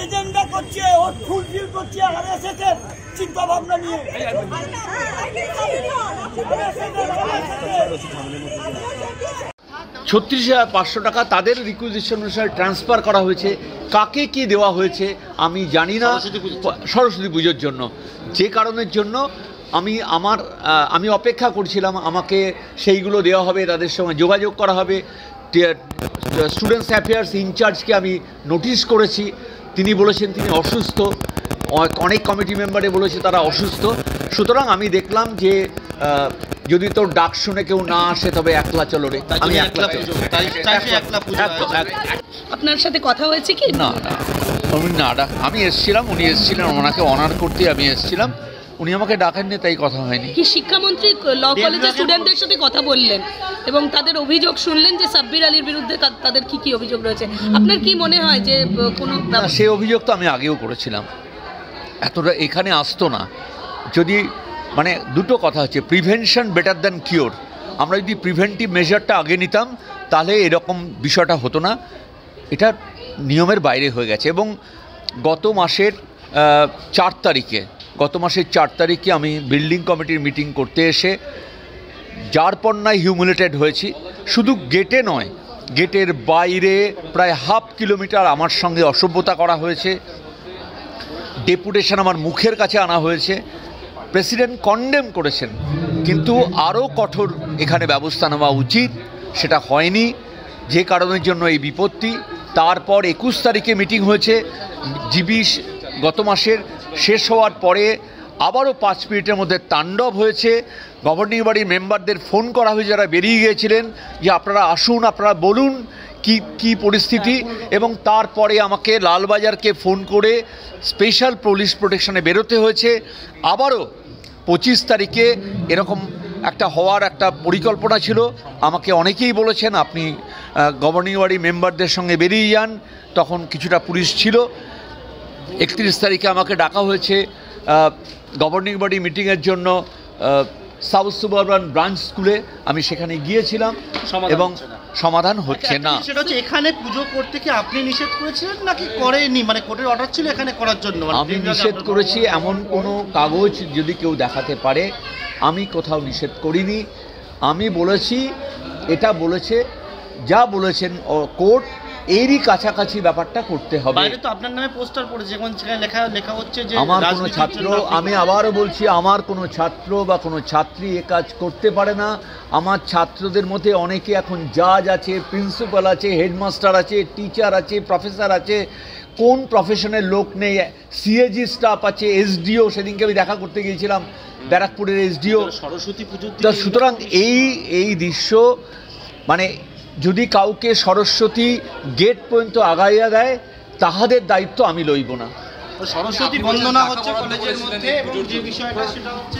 Agenda করছে, ওর fulfil করছে আরএসএসের চিন্তা ভাবনা নিয়ে। 36,500 টাকা তাদের রিকুইজিশন অনুসারে ট্রান্সফার করা হয়েছে। কাকে কি দেওয়া হয়েছে আমি জানি না, সরস্বতী পুজোর জন্য, যে কারণের জন্য আমি অপেক্ষা করছিলাম আমাকে সেইগুলো দেওয়া হবে, তাদের সঙ্গে যোগাযোগ করা হবে। স্টুডেন্টস অ্যাফেয়ার্স ইনচার্জকে আমি নোটিশ করেছি, তিনি বলেছেন তিনি অসুস্থ, অনেক কমিটি মেম্বারে বলেছে তারা অসুস্থ। সুতরাং আমি দেখলাম যে যদি তোর ডাক শুনে কেউ না আসে তবে একলা চলো রে, আমি একলা। আপনার সাথে কথা হয়েছে কি? না আমি এসেছিলাম, উনি এসেছিলেন, ওনাকে অনার করতে আমি এসেছিলাম, উনি আমাকে ডাকেননি, তাই কথা হয়নি। কি শিক্ষামন্ত্রী ল কলেজের স্টুডেন্টদের সাথে কথা বললেন এবং তাদের অভিযোগ শুনলেন যে সাব্বির আলীর বিরুদ্ধে তাদের কি কি অভিযোগ রয়েছে? আপনার কি মনে হয় যে কোনো সেই অভিযোগ তো আমি আগেও করেছিলাম, এতটা এখানে আসতো না। যদি মানে দুটো কথা হচ্ছে, প্রিভেনশন বেটার দ্যান কিওর। আমরা যদি প্রিভেন্টিভ মেজারটা আগে নিতাম তাহলে এরকম বিষয়টা হতো না। এটা নিয়মের বাইরে হয়ে গেছে। এবং গত মাসের 4 তারিখে আমি বিল্ডিং কমিটির মিটিং করতে এসে যার পণ্যায় হিউমিলেটেড হয়েছি। শুধু গেটে নয়, গেটের বাইরে প্রায় 1/2 কিলোমিটার আমার সঙ্গে অসভ্যতা করা হয়েছে, ডেপুটেশন আমার মুখের কাছে আনা হয়েছে। প্রেসিডেন্ট কন্ডেম করেছেন, কিন্তু আরও কঠোর এখানে ব্যবস্থা নেওয়া উচিত, সেটা হয়নি, যে কারণের জন্য এই বিপত্তি। তারপর 21 তারিখে মিটিং হয়েছে, জিবি গত মাসের শেষ হওয়ার পরে আবারও 5 মিনিটের মধ্যে তাণ্ডব হয়েছে। গভর্নিং বডির মেম্বারদের ফোন করা হয়েছে, যারা বেরিয়ে গিয়েছিলেন, যে আপনারা আসুন, আপনারা বলুন কি পরিস্থিতি। এবং তারপরে আমাকে লালবাজারকে ফোন করে স্পেশাল পুলিশ প্রোটেকশনে বেরোতে হয়েছে। আবারও 25 তারিখে এরকম একটা হওয়ার একটা পরিকল্পনা ছিল। আমাকে অনেকেই বলেছেন আপনি গভর্নিং বডি মেম্বারদের সঙ্গে বেরিয়ে যান, তখন কিছুটা পুলিশ ছিল। 31 তারিখে আমাকে ডাকা হয়েছে গভর্নিং বডি মিটিংয়ের জন্য সাউথ সুবারবান ব্রাঞ্চ স্কুলে। আমি সেখানে গিয়েছিলাম এবং সমাধান হচ্ছে না। সেটা হচ্ছে এখানে পুজো করতে কি আপনি নিষেধ করেছিলেন নাকি করেননি? মানে কোর্টের অর্ডার ছিল এখানে করার জন্য? আমি নিষেধ করেছি এমন কোনো কাগজ যদি কেউ দেখাতে পারে, আমি কোথাও নিষেধ করিনি। আমি বলেছি, এটা বলেছে, যা বলেছেন কোর্ট, এরই কাছাকাছি ব্যাপারটা করতে হবে। বাইরে তো আপনার নামে পোস্টার পড়েছে, যেমন সেখানে লেখা হচ্ছে যে আমার কোনো ছাত্র, আমি আবারও বলছি, আমার কোনো ছাত্র বা কোনো ছাত্রী এ কাজ করতে পারে না। আমার ছাত্রদের মধ্যে অনেকে এখন জাজ আছে, প্রিন্সিপাল আছে, হেডমাস্টার আছে, টিচার আছে, প্রফেসর আছে, কোন প্রফেশনের লোক নেই, সিএজি স্টাফ আছে, এসডিও, সেদিনকে আমি দেখা করতে গিয়েছিলাম ব্যারাকপুরের এসডিও। সরস্বতী পুজো, সুতরাং এই দৃশ্য, মানে যদি কাউকে সরস্বতী গেট পর্যন্ত আগাইয়া দেয় তাহাদের দায়িত্ব আমি লইব না। সরস্বতী বন্দনা হচ্ছে কলেজের মধ্যে, এবং যে বিষয়টা সেটা হচ্ছে